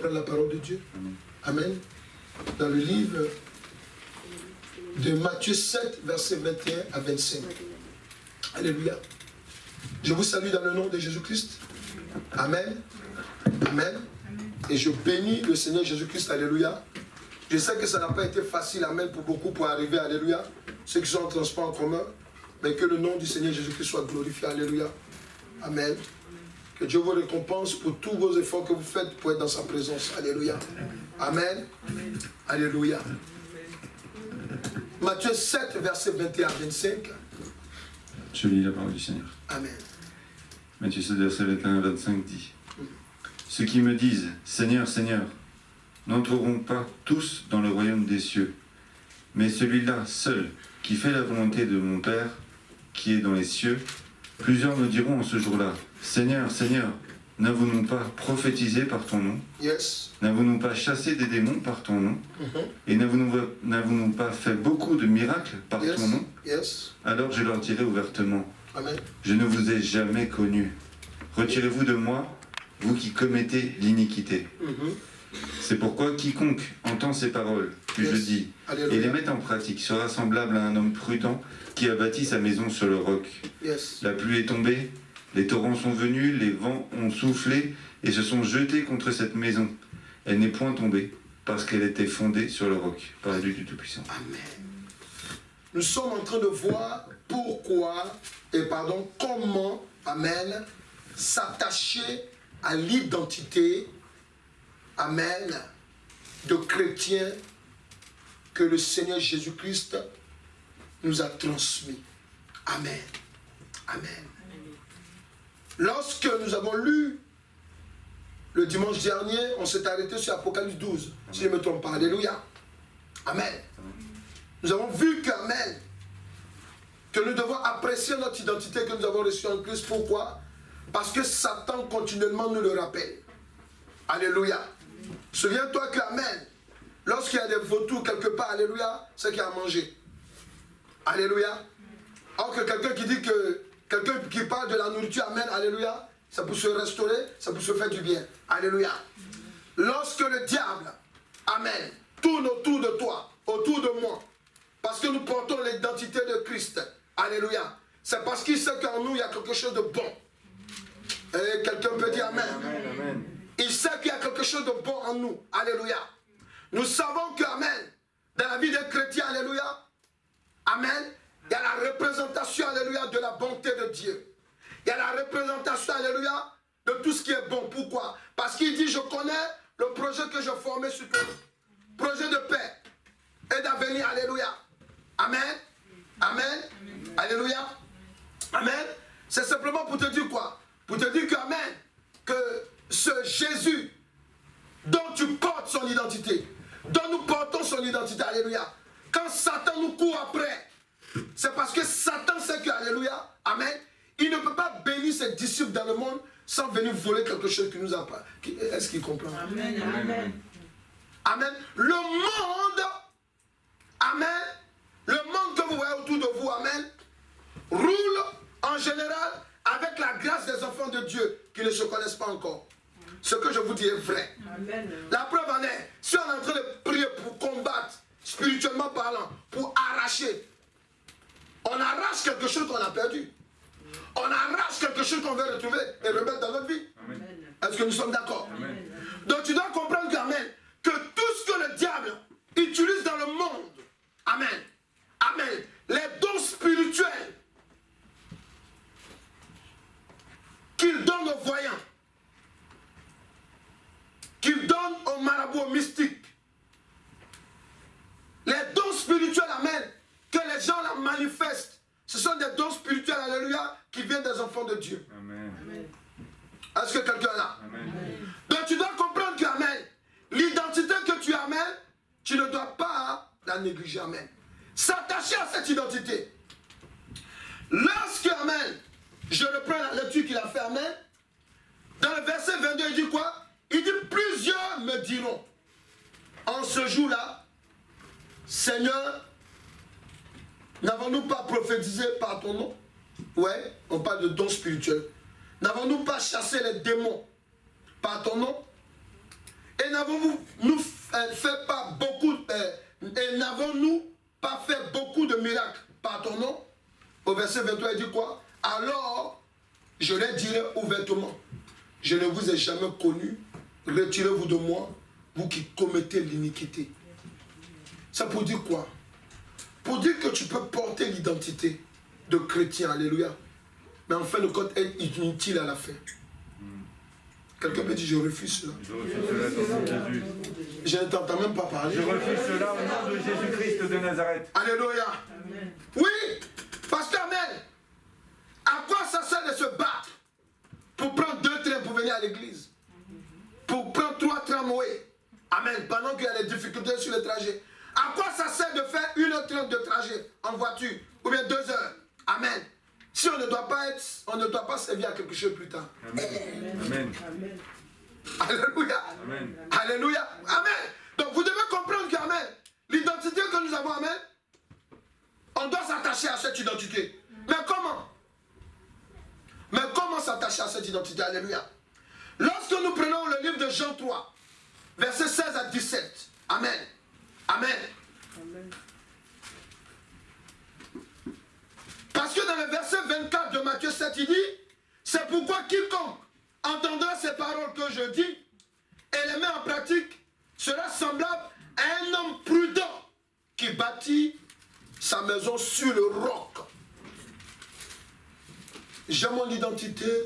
prendre la parole de Dieu. Amen. Dans le livre de Matthieu 7, versets 21 à 25. Alléluia. Je vous salue dans le nom de Jésus-Christ. Amen. Amen. Et je bénis le Seigneur Jésus-Christ. Alléluia. Je sais que ça n'a pas été facile, amen, pour beaucoup pour arriver. Alléluia. Ceux qui sont en transport en commun. Mais que le nom du Seigneur Jésus-Christ soit glorifié. Alléluia. Amen. Que Dieu vous récompense pour tous vos efforts que vous faites pour être dans sa présence. Alléluia. Amen. Alléluia. Matthieu 7, versets 21 à 25. Je lis la parole du Seigneur. Amen. Matthieu 7, verset 21 à 25 dit: Ceux qui me disent, Seigneur, Seigneur, n'entreront pas tous dans le royaume des cieux, mais celui-là seul qui fait la volonté de mon Père qui est dans les cieux. Plusieurs me diront en ce jour-là, Seigneur, Seigneur, n'avons-nous pas prophétisé par ton nom? Yes. N'avons-nous pas chassé des démons par ton nom? Et n'avons-nous pas fait beaucoup de miracles par ton nom? Yes. Alors je leur dirai ouvertement, Amen. je ne vous ai jamais connus. Retirez-vous de moi, vous qui commettez l'iniquité. C'est pourquoi quiconque entend ces paroles que je dis Alléluia. et les met en pratique sera semblable à un homme prudent qui a bâti sa maison sur le roc. Yes. La pluie est tombée, les torrents sont venus, les vents ont soufflé et se sont jetés contre cette maison. Elle n'est point tombée parce qu'elle était fondée sur le roc par Dieu du Tout-Puissant. Amen. Nous sommes en train de voir comment, amen, s'attacher à l'identité, amen, de chrétiens que le Seigneur Jésus-Christ nous a transmis. Amen. Amen. Lorsque nous avons lu le dimanche dernier, on s'est arrêté sur Apocalypse 12, si je ne me trompe pas. Alléluia. Amen. Nous avons vu qu'Amen, que nous devons apprécier notre identité que nous avons reçue en Christ. Pourquoi? Parce que Satan continuellement nous le rappelle. Alléluia. Souviens-toi que Amen, lorsqu'il y a des vautours quelque part, alléluia, c'est qu'il y a à manger. Alléluia. Alors que quelqu'un qui dit que, quelqu'un qui parle de la nourriture, amen, alléluia, ça peut se restaurer, ça peut se faire du bien. Alléluia. Lorsque le diable, amen, tourne autour de toi, autour de moi, parce que nous portons l'identité de Christ, alléluia, c'est parce qu'il sait qu'en nous, il y a quelque chose de bon. Et quelqu'un peut dire amen. Amen, amen. Il sait qu'il y a quelque chose de bon en nous. Alléluia. Nous savons que, amen, dans la vie des chrétiens, alléluia, amen, il y a la représentation, alléluia, de la bonté de Dieu. Il y a la représentation, alléluia, de tout ce qui est bon. Pourquoi? Parce qu'il dit, je connais le projet que je formais sur toi. Projet de paix et d'avenir, alléluia. Amen. Amen. Alléluia. Amen. C'est simplement pour te dire quoi? Pour te dire que, amen, que ce Jésus dont tu portes son identité, dont nous portons son identité, alléluia, quand Satan nous court après, c'est parce que Satan sait que, alléluia, amen, il ne peut pas bénir ses disciples dans le monde sans venir voler quelque chose qui nous a pas. Est-ce qu'il comprend? Amen. Amen. Amen. Le monde, amen, le monde que vous voyez autour de vous, amen, roule en général avec la grâce des enfants de Dieu qui ne se connaissent pas encore. Ce que je vous dis est vrai. Amen. La preuve en est, si on est en train de prier pour combattre, spirituellement parlant, pour arracher, on arrache quelque chose qu'on a perdu. On arrache quelque chose qu'on veut retrouver et remettre dans notre vie. Est-ce que nous sommes d'accord? Donc tu dois comprendre qu'amen, que tout ce que le diable utilise dans le monde, amen, amen, les dons spirituels qu'il donne aux voyants, qu'il donne aux marabouts, aux mystiques, les dons spirituels, amen, que les gens la manifestent, ce sont des dons spirituels, alléluia, qui viennent des enfants de Dieu. Amen. Est-ce que quelqu'un est là? Amen. Donc tu dois comprendre que, amen, l'identité que tu amènes, tu ne dois pas la négliger, amen. S'attacher à cette identité. Lorsque, amen, je reprends la lecture qu'il a fait, amen, dans le verset 22, il dit quoi? Il dit, plusieurs me diront, en ce jour-là, Seigneur, n'avons-nous pas prophétisé par ton nom? Ouais, on parle de dons spirituels. N'avons-nous pas chassé les démons par ton nom? Et Et n'avons-nous fait pas beaucoup, et n'avons-nous pas fait beaucoup de miracles par ton nom? Au verset 23, il dit quoi? Alors, je leur dirai ouvertement, je ne vous ai jamais connu, retirez-vous de moi, vous qui commettez l'iniquité. Ça pour dire quoi? Pour dire que tu peux porter l'identité de chrétien, alléluia. Mais en fin de compte, elle est inutile à la fin. Quelqu'un peut dire, je refuse cela. Je refuse cela au nom de Jésus. Je ne t'entends même pas parler. Je refuse cela au nom de Jésus-Christ de Nazareth. Alléluia. Oui, pasteur Amel, à quoi ça sert de se battre pour prendre 2 trains pour venir à l'église? Pour prendre 3 tramways. Amen. Pendant qu'il y a des difficultés sur le trajet. À quoi ça sert de faire 1h30 de trajet en voiture ou bien 2 heures? Amen. Si on ne doit pas servir à quelque chose plus tard. Amen. Amen. Alléluia. Amen. Alléluia. Amen. Donc vous devez comprendre que, amen, l'identité que nous avons, amen, on doit s'attacher à cette identité. Mais comment? Mais comment s'attacher à cette identité? Alléluia. Lorsque nous prenons le livre de Jean 3, versets 16 à 17. Amen. Amen. Amen. Parce que dans le verset 24 de Matthieu 7, il dit, c'est pourquoi quiconque entendra ces paroles que je dis et les met en pratique sera semblable à un homme prudent qui bâtit sa maison sur le roc. J'ai mon identité,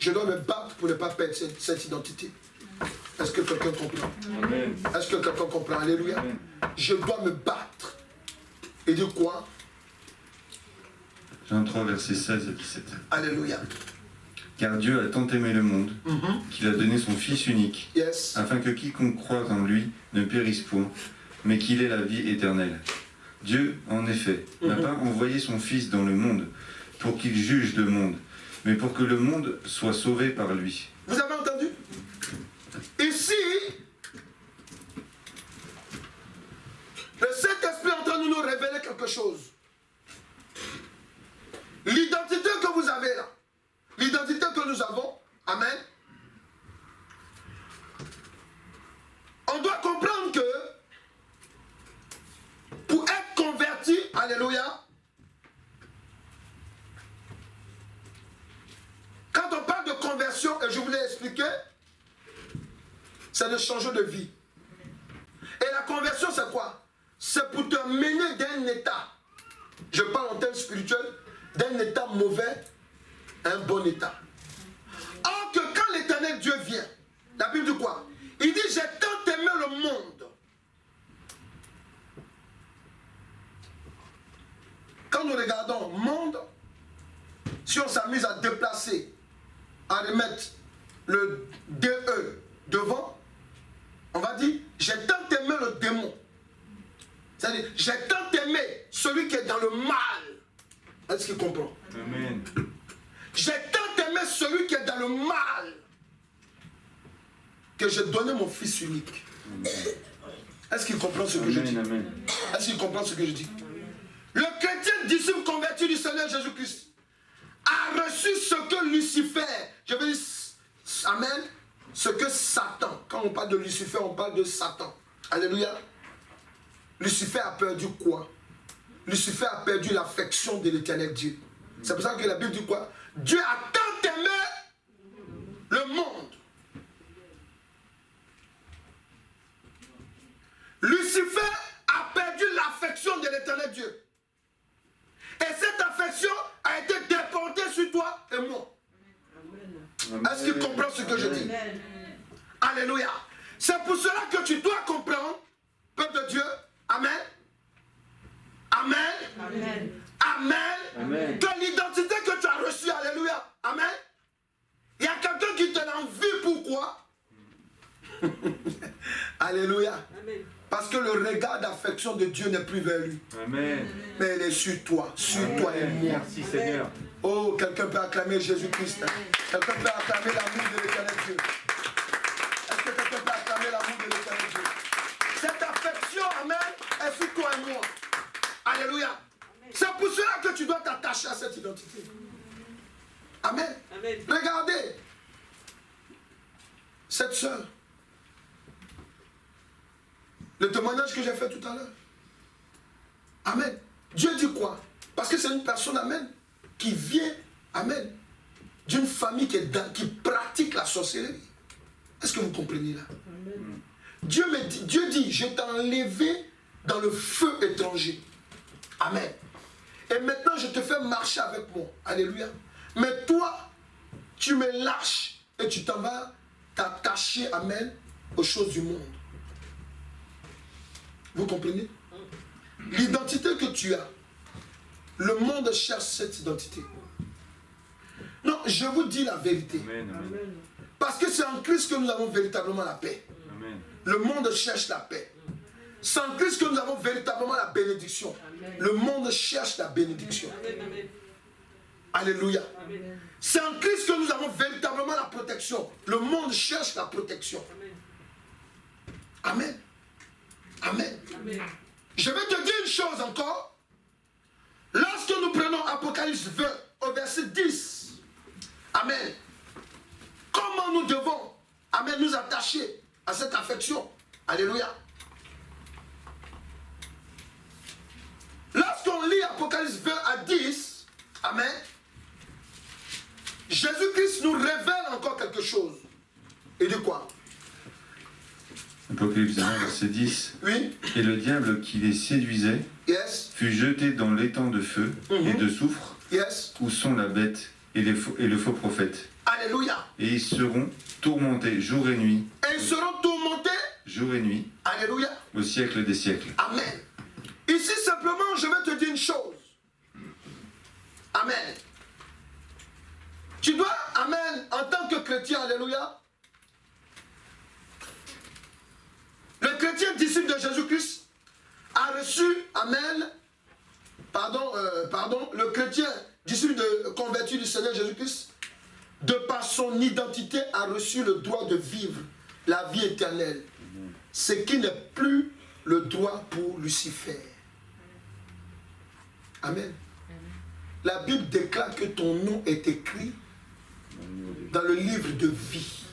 je dois me battre pour ne pas perdre cette identité. Est-ce que quelqu'un comprend? Est-ce que quelqu'un comprend? Alléluia. Amen. Je dois me battre. Et de quoi? Jean 3, versets 16 à 17. Alléluia. Car Dieu a tant aimé le monde qu'il a donné son Fils unique, afin que quiconque croit en lui ne périsse point, mais qu'il ait la vie éternelle. Dieu, en effet, n'a pas envoyé son Fils dans le monde pour qu'il juge le monde, mais pour que le monde soit sauvé par lui. Vous avez entendu? Ici, le Saint-Esprit est en train de nous révéler quelque chose. L'identité que vous avez là, l'identité que nous avons, amen, on doit comprendre que pour être converti, alléluia, quand on parle de conversion, et je vous l'ai expliqué, c'est de changer de vie. Et la conversion, c'est quoi? C'est pour te mener d'un état, je parle en termes spirituels, d'un état mauvais à un bon état. Or que quand l'Éternel Dieu vient, la Bible dit quoi? Il dit, j'ai tant aimé le monde. Quand nous regardons monde, si on s'amuse à déplacer, à remettre le DE devant, on va dire, j'ai tant aimé le démon. C'est-à-dire, j'ai tant aimé celui qui est dans le mal. Est-ce qu'il comprend? Amen. J'ai tant aimé celui qui est dans le mal que j'ai donné mon Fils unique. Est-ce qu'il comprend ce que je dis? Est-ce qu'il comprend ce que je dis? Le chrétien disciple converti du Seigneur Jésus-Christ a reçu ce que Lucifer, je veux dire, amen, ce que Satan, quand on parle de Lucifer, on parle de Satan. Alléluia. Lucifer a perdu quoi? Lucifer a perdu l'affection de l'Éternel Dieu. C'est pour ça que la Bible dit quoi? Dieu a tant aimé le monde. Lucifer a perdu l'affection de l'Éternel Dieu. Et cette affection a été déportée sur toi et moi. Est-ce qu'il comprend ce que je dis? Alléluia. C'est pour cela que tu dois comprendre, peuple de Dieu, amen. Amen. Amen. Amen. Amen. Que l'identité que tu as reçue, alléluia. Amen. Il y a quelqu'un qui te l'envie, pourquoi? Alléluia. Amen. Parce que le regard d'affection de Dieu n'est plus vers lui. Amen. Mais il est sur toi et moi. Merci Seigneur. Oh, quelqu'un peut acclamer Jésus-Christ. Quelqu'un peut acclamer l'amour de l'Éternel Dieu. Est-ce que quelqu'un peut acclamer l'amour de l'Éternel Dieu? Cette affection, amen, est sur toi et moi. Alléluia. C'est pour cela que tu dois t'attacher à cette identité. Amen. Amen. Regardez. Cette sœur, Le témoignage que j'ai fait tout à l'heure. Amen. Dieu dit quoi? Parce que c'est une personne, amen, qui vient, amen, d'une famille qui pratique la sorcellerie. Est-ce que vous comprenez là? Amen. Dieu dit, je t'ai enlevé dans le feu étranger. Amen. Et maintenant, je te fais marcher avec moi. Alléluia. Mais toi, tu me lâches et tu t'en vas t'attacher, amen, aux choses du monde. Vous comprenez? L'identité que tu as, le monde cherche cette identité. Non, je vous dis la vérité. Amen. Amen. Parce que c'est en Christ que nous avons véritablement la paix. Amen. Le monde cherche la paix. C'est en Christ que nous avons véritablement la bénédiction. Amen. Le monde cherche la bénédiction. Amen. Alléluia. C'est en Christ que nous avons véritablement la protection. Le monde cherche la protection. Amen. Amen. Amen. Je vais te dire une chose encore. Lorsque nous prenons Apocalypse 20 au verset 10, amen, comment nous devons, amen, nous attacher à cette affection? Alléluia. Lorsqu'on lit Apocalypse 20 à 10, amen, Jésus-Christ nous révèle encore quelque chose. Et de quoi? Apocalypse 1, verset 10. Oui. Et le diable qui les séduisait fut jeté dans l'étang de feu et de soufre, où sont la bête et le faux prophète. Alléluia. Et ils seront tourmentés jour et nuit. Et ils seront tourmentés jour et nuit. Alléluia. Au siècle des siècles. Amen. Ici simplement, je vais te dire une chose. Amen. Tu dois, amen, en tant que chrétien, alléluia. Le chrétien disciple de Jésus-Christ a reçu, amen, le chrétien disciple converti du Seigneur Jésus-Christ, de par son identité, a reçu le droit de vivre la vie éternelle. Ce qui n'est plus le droit pour Lucifer. Amen. La Bible déclare que ton nom est écrit dans le livre de vie.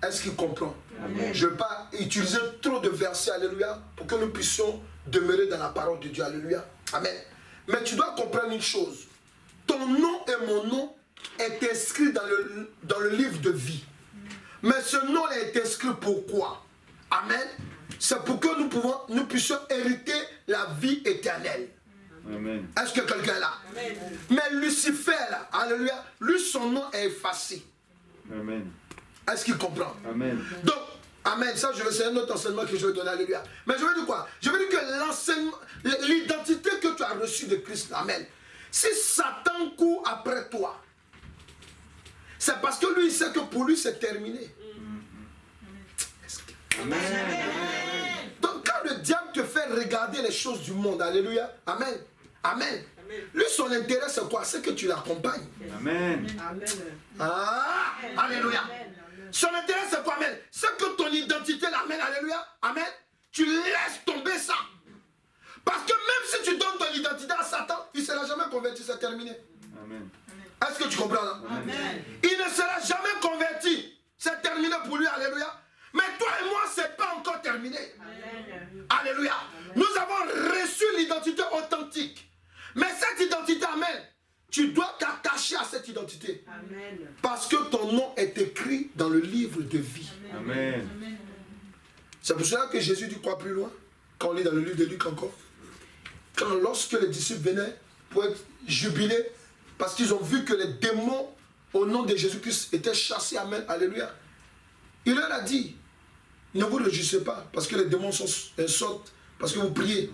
Est-ce qu'il comprend? Amen. Je ne vais pas utiliser trop de versets, alléluia, pour que nous puissions demeurer dans la parole de Dieu, alléluia. Amen. Mais tu dois comprendre une chose. Ton nom et mon nom est inscrit dans le livre de vie. Mais ce nom est inscrit pourquoi? Amen. C'est pour que nous puissions hériter la vie éternelle. Amen. Est-ce que quelqu'un est là? Amen. Mais Lucifer, là, alléluia, lui, son nom est effacé. Amen. Est-ce qu'il comprend? Amen. Donc, amen, ça c'est un autre enseignement que je vais donner, alléluia. Mais je veux dire quoi? Je veux dire que l'enseignement, l'identité que tu as reçue de Christ, amen. Si Satan court après toi, c'est parce que lui, il sait que pour lui, c'est terminé. Amen. Donc, quand le diable te fait regarder les choses du monde, alléluia, amen, amen. Lui, son intérêt, c'est quoi? C'est que tu l'accompagnes. Amen. Ah, alléluia. Son intérêt, c'est quoi? Amen. C'est que ton identité l'amène, alléluia, amen. Tu laisses tomber ça. Parce que même si tu donnes ton identité à Satan, il ne sera jamais converti, c'est terminé. Amen. Est-ce que tu comprends là? Amen. Il ne sera jamais converti, c'est terminé pour lui, alléluia. Mais toi et moi, ce n'est pas encore terminé. Amen. Alléluia. Amen. Nous avons reçu l'identité authentique. Mais cette identité, amen, tu dois t'attacher à cette identité. Amen. Parce que ton nom est écrit dans le livre de vie. Amen. C'est pour cela que Jésus dit quoi plus loin? Quand on lit dans le livre de Luc encore. Lorsque les disciples venaient pour être jubilés, parce qu'ils ont vu que les démons, au nom de Jésus-Christ, étaient chassés. Amen. Alléluia. Il leur a dit, ne vous réjouissez pas, parce que les démons sortent, parce que vous priez.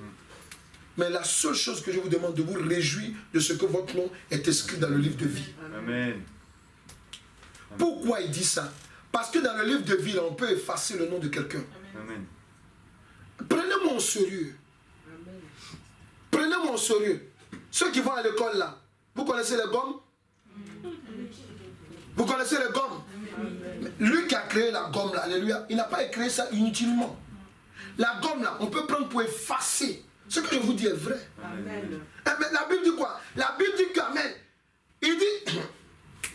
Mais la seule chose que je vous demande, de vous réjouir de ce que votre nom est inscrit dans le livre de vie. Amen. Pourquoi il dit ça? Parce que dans le livre de vie, là, on peut effacer le nom de quelqu'un. Prenez-moi au sérieux. Amen. Prenez-moi au sérieux. Ceux qui vont à l'école là, vous connaissez les gommes? Vous connaissez les gommes? Lui qui a créé la gomme là, alléluia, il n'a pas créé ça inutilement. La gomme là, on peut prendre pour effacer. Ce que je vous dis est vrai. Amen. Mais la Bible dit quoi? La Bible dit qu'Amen. Il dit,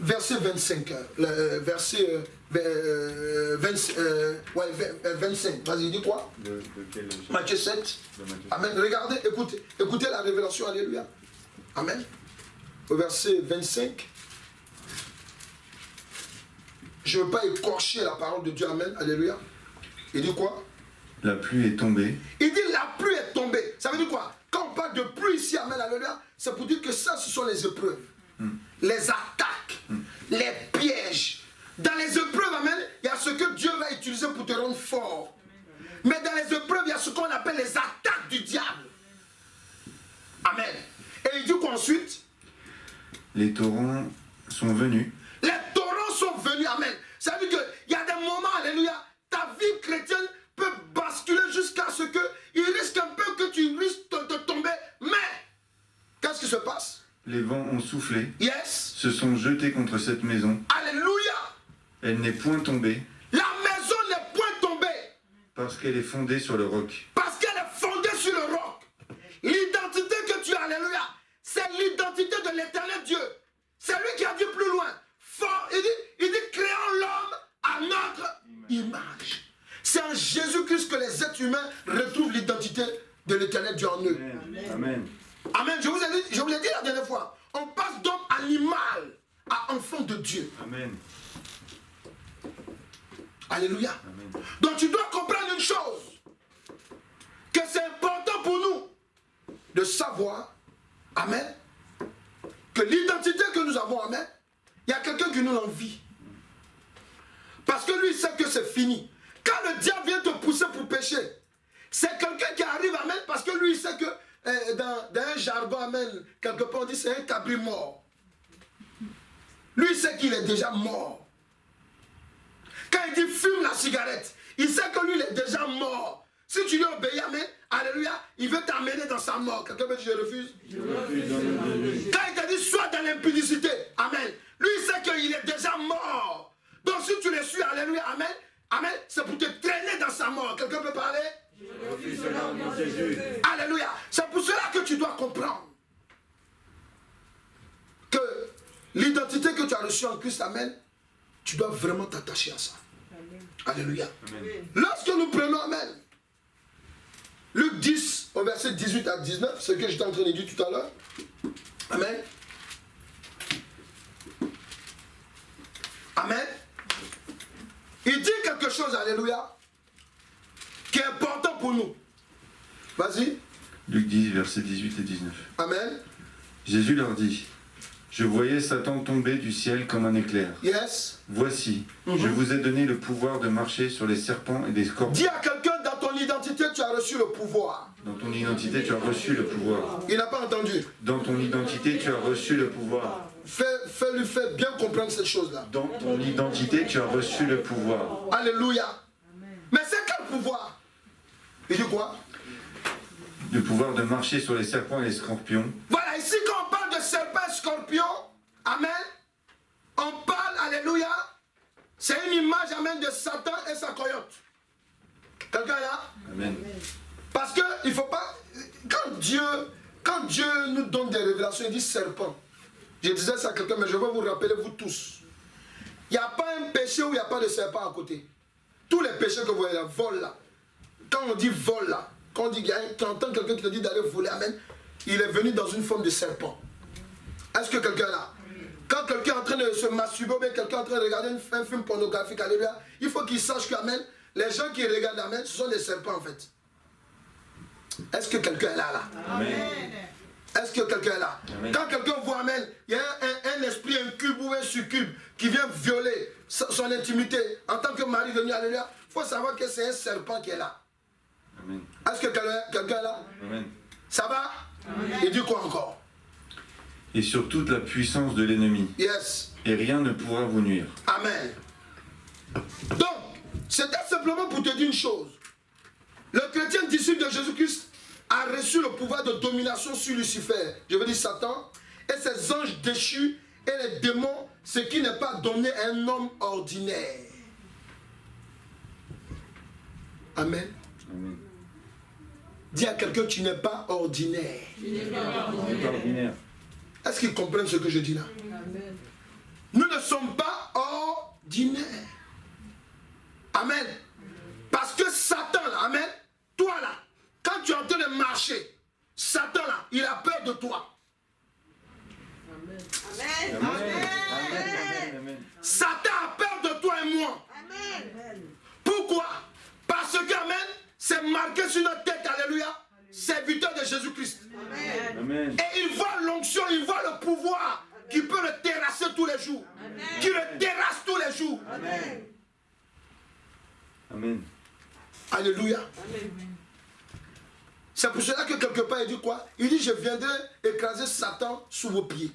verset 25. Verset 25. Vas-y, dis quoi? De quel... Matthieu 7. Amen. Regardez, écoutez, écoutez la révélation. Alléluia. Amen. Au verset 25. Je ne veux pas écorcher la parole de Dieu. Amen. Alléluia. Il dit quoi? La pluie est tombée. Il dit la pluie est tombée. Ça veut dire quoi? Quand on parle de pluie ici, amen, alléluia, c'est pour dire que ça, ce sont les épreuves. Les attaques, les pièges. Dans les épreuves, amen, il y a ce que Dieu va utiliser pour te rendre fort. Mais dans les épreuves, il y a ce qu'on appelle les attaques du diable. Amen. Et il dit qu'ensuite, les torrents sont venus. Les torrents sont venus, amen. Ça veut dire qu'il y a des moments, alléluia, ta vie chrétienne peut basculer jusqu'à ce que il risque un peu que tu risques de tomber. Mais, qu'est-ce qui se passe? Les vents ont soufflé, Yes. se sont jetés contre cette maison. Alléluia. Elle n'est point tombée La maison n'est point tombée parce qu'elle est fondée sur le roc. parce qu'elle est fondée sur le roc. L'identité que tu as, alléluia, c'est l'identité de l'éternel Dieu. C'est lui qui a dit plus loin. Fort, il dit créons l'homme à notre image. C'est en Jésus-Christ que les êtres humains retrouvent l'identité de l'éternel Dieu en eux. Amen. Amen. Je vous l'ai dit la dernière fois. On passe d'homme animal à enfant de Dieu. Amen. Alléluia. Amen. Donc tu dois comprendre une chose. Que c'est important pour nous de savoir, amen, que l'identité que nous avons, amen, il y a quelqu'un qui nous l'envie. Parce que lui, il sait que c'est fini. Quand le diable vient te pousser pour pécher, c'est quelqu'un qui arrive, amen, parce que lui, il sait que dans un jargon, amen, quelque part on dit c'est un cabri mort. Lui, il sait qu'il est déjà mort. Quand il dit fume la cigarette, il sait que lui, il est déjà mort. Si tu lui obéis, amen, alléluia, il veut t'amener dans sa mort. Quelqu'un me dit je refuse? Je refuse. Quand il te dit sois dans l'impudicité, amen, lui, il sait qu'il est déjà mort. Donc si tu le suis, alléluia, amen, amen, c'est pour te traîner dans sa mort. Quelqu'un peut parler? Je refuse le nom de Jésus. Alléluia. C'est pour cela que tu dois comprendre que l'identité que tu as reçue en Christ, amen, tu dois vraiment t'attacher à ça. Amen. Alléluia. Amen. Lorsque nous prenons, amen, Luc 10, au verset 18 à 19, ce que j'étais en train de dire tout à l'heure, amen. Amen. Il dit quelque chose, alléluia, qui est important pour nous. Vas-y. Luc 10, versets 18 et 19. Amen. Jésus leur dit, je voyais Satan tomber du ciel comme un éclair. Yes. Voici, je vous ai donné le pouvoir de marcher sur les serpents et des scorpions. Dis à quelqu'un, dans ton identité, tu as reçu le pouvoir. Dans ton identité, tu as reçu le pouvoir. Il n'a pas entendu. Dans ton identité, tu as reçu le pouvoir. Fais-lui bien comprendre cette chose-là. Dans ton identité, tu as reçu le pouvoir. Alléluia. Mais c'est quel pouvoir? Il dit quoi? Le pouvoir de marcher sur les serpents et les scorpions. Voilà, ici quand on parle de serpents et scorpions, amen, on parle, alléluia, c'est une image, amen, de Satan et sa coyote. Quelqu'un est là? Amen. Parce que il ne faut pas, quand Dieu nous donne des révélations, il dit serpent. Je disais ça à quelqu'un, mais je veux vous rappeler, vous tous. Il n'y a pas un péché où il n'y a pas de serpent à côté. Tous les péchés que vous voyez là, vol là. Quand on dit vol là, quand on dit, tu entends quelqu'un qui te dit d'aller voler, amen, il est venu dans une forme de serpent. Est-ce que quelqu'un est là? Quand quelqu'un est en train de se masturber, ou bien quelqu'un est en train de regarder un film pornographique, alléluia, il faut qu'il sache que, amen, les gens qui regardent, amen, ce sont des serpents en fait. Est-ce que quelqu'un est là? Amen. Est-ce que quelqu'un est là? Amen. Quand quelqu'un voit, amen, il y a un esprit, un cube ou un succube qui vient violer son intimité en tant que mari venu, alléluia, il faut savoir que c'est un serpent qui est là. Amen. Est-ce que quelqu'un est là? Amen. Ça va? Amen. Il dit quoi encore? Et sur toute la puissance de l'ennemi. Yes. Et rien ne pourra vous nuire. Amen. Donc, c'était simplement pour te dire une chose. Le chrétien disciple de Jésus-Christ a reçu le pouvoir de domination sur Lucifer, je veux dire Satan, et ses anges déchus et les démons, ce qui n'est pas donné à un homme ordinaire. Amen. Amen. Dis à quelqu'un, tu n'es pas ordinaire. Ordinaire. Est-ce qu'ils comprennent ce que je dis là? Amen. Nous ne sommes pas ordinaires. Amen. Parce que Satan, là, amen, toi là, quand tu es en train de marcher, Satan là, il a peur de toi. Amen. Amen. Amen. Amen. Satan a peur de toi et moi. Amen. Pourquoi? Parce que, amen, c'est marqué sur notre tête, alléluia, serviteur de Jésus-Christ. Amen. Amen. Et il voit l'onction, il voit le pouvoir qui peut le terrasser tous les jours. Amen. Qui le terrasse tous les jours. Amen. Amen. Alléluia. Amen. C'est pour cela que quelque part il dit quoi? Il dit je viendrai écraser Satan sous vos pieds.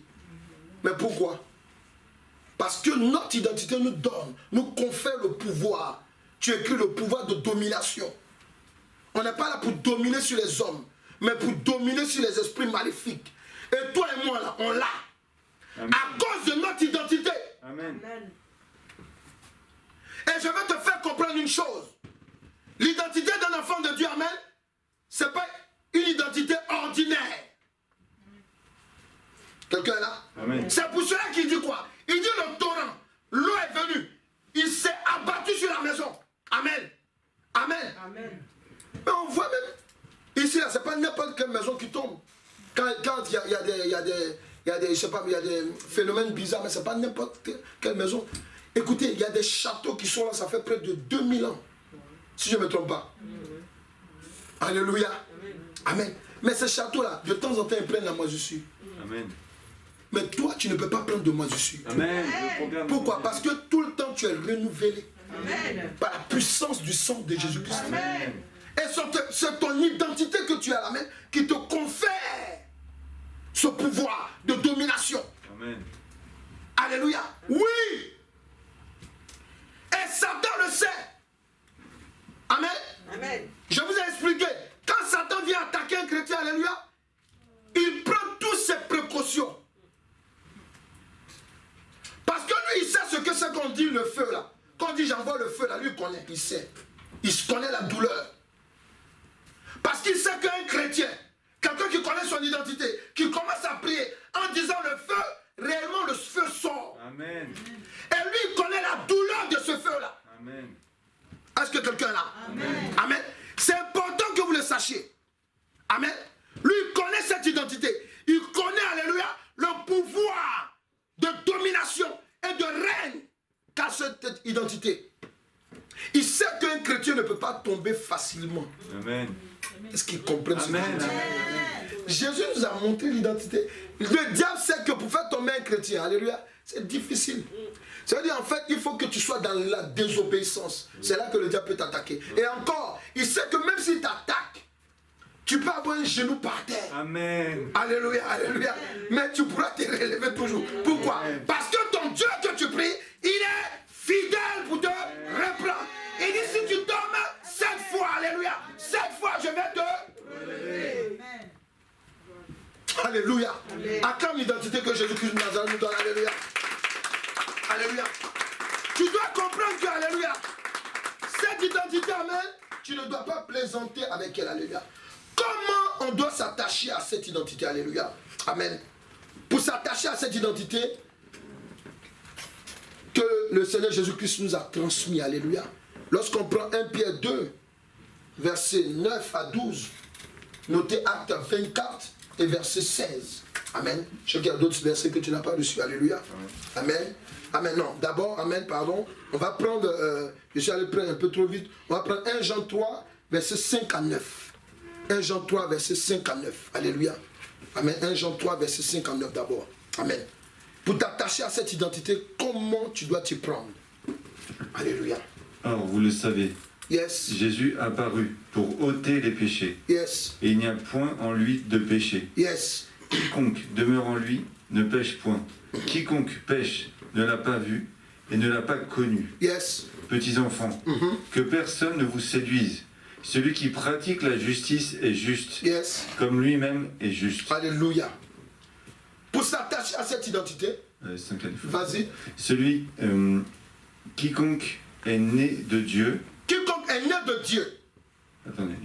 Mais pourquoi? Parce que notre identité nous donne, nous confère le pouvoir. Tu écris le pouvoir de domination. On n'est pas là pour dominer sur les hommes, mais pour dominer sur les esprits maléfiques. Et toi et moi là, on l'a. À cause de notre identité. Amen. Amen. Et je vais te faire comprendre une chose. L'identité d'un enfant de Dieu, amen, ce n'est pas une identité ordinaire. Quelqu'un est là? Amen. C'est pour cela qu'il dit quoi? Il dit le torrent, l'eau est venue, il s'est abattu sur la maison. Amen. Amen. Amen. Mais on voit même, ici là, ce n'est pas n'importe quelle maison qui tombe. Quand il y a des phénomènes bizarres, mais ce n'est pas n'importe quelle maison. Écoutez, il y a des châteaux qui sont là, ça fait près de 2000 ans. Si je ne me trompe pas. Alléluia. Amen. Mais ces châteaux-là, de temps en temps, ils prennent la moisissure. Amen. Mais toi, tu ne peux pas prendre de moisissure. Amen. Pourquoi? Parce que tout le temps, tu es renouvelé Amen. par la puissance du sang de Jésus-Christ. Amen. Et c'est ton identité que tu as là même qui te confère ce pouvoir de domination. Amen. Alléluia. Oui. Et Satan le sait. Amen. Amen. Je vous ai expliqué. Quand Satan vient attaquer un chrétien, alléluia, il prend toutes ses précautions. Parce que lui, il sait ce que c'est qu'on dit le feu là. Quand on dit j'envoie le feu là, lui il connaît, il sait. Il connaît la douleur. Parce qu'il sait qu'un chrétien, quelqu'un qui connaît son identité, qui commence à prier en disant le feu, réellement le feu sort. Amen. Et lui, il connaît la douleur de ce feu-là. Amen. Est-ce que quelqu'un est là? Amen. Amen. C'est important que vous le sachiez. Amen. Lui, il connaît cette identité. Il connaît, alléluia, le pouvoir de domination et de règne qu'a cette identité. Il sait qu'un chrétien ne peut pas tomber facilement. Amen. Est-ce qu'ils comprennent ce que Amen. je dis? Jésus nous a montré l'identité. Le diable sait que pour faire tomber un chrétien, alléluia, c'est difficile. C'est-à-dire, en fait, il faut que tu sois dans la désobéissance. C'est là que le diable peut t'attaquer. Et encore, il sait que même s'il t'attaque, tu peux avoir un genou par terre. Amen. Alléluia, alléluia. Mais tu pourras te relever toujours. Pourquoi? Parce que ton Dieu que tu pries, il est fidèle pour te reprendre. Il dit, si tu tombes 7 fois, alléluia, 7 fois, je vais te relever. Alléluia. Acclame l'identité que Jésus-Christ nous donne. Alléluia. Alléluia. Tu dois comprendre que, alléluia, cette identité, amen, tu ne dois pas plaisanter avec elle. Alléluia. Comment on doit s'attacher à cette identité? Alléluia. Amen. Pour s'attacher à cette identité que le Seigneur Jésus-Christ nous a transmis. Alléluia. Lorsqu'on prend 1 Pierre 2, versets 9 à 12, notez Acte 24 et verset 16. Amen. Je sais qu'il y a d'autres versets que tu n'as pas reçus. Alléluia. Amen. Amen. Non, d'abord, amen, pardon. On va prendre, je suis allé prendre un peu trop vite. On va prendre 1 Jean 3, verset 5 à 9. 1 Jean 3, verset 5 à 9. Alléluia. Amen. 1 Jean 3, verset 5 à 9 d'abord. Amen. Pour t'attacher à cette identité, comment tu dois t'y prendre? Alléluia. Or, vous le savez, Yes. Jésus apparut pour ôter les péchés. Yes. Et il n'y a point en lui de péché. Yes. Quiconque demeure en lui ne pêche point. Quiconque pêche ne l'a pas vu et ne l'a pas connu. Yes. Petits enfants, que personne ne vous séduise. Celui qui pratique la justice est juste, Yes. comme lui-même est juste. Alléluia. Pour s'attacher à cette identité, 5 à 9. vas-y. Celui, quiconque est né de Dieu. Quiconque est né de Dieu. Attendez,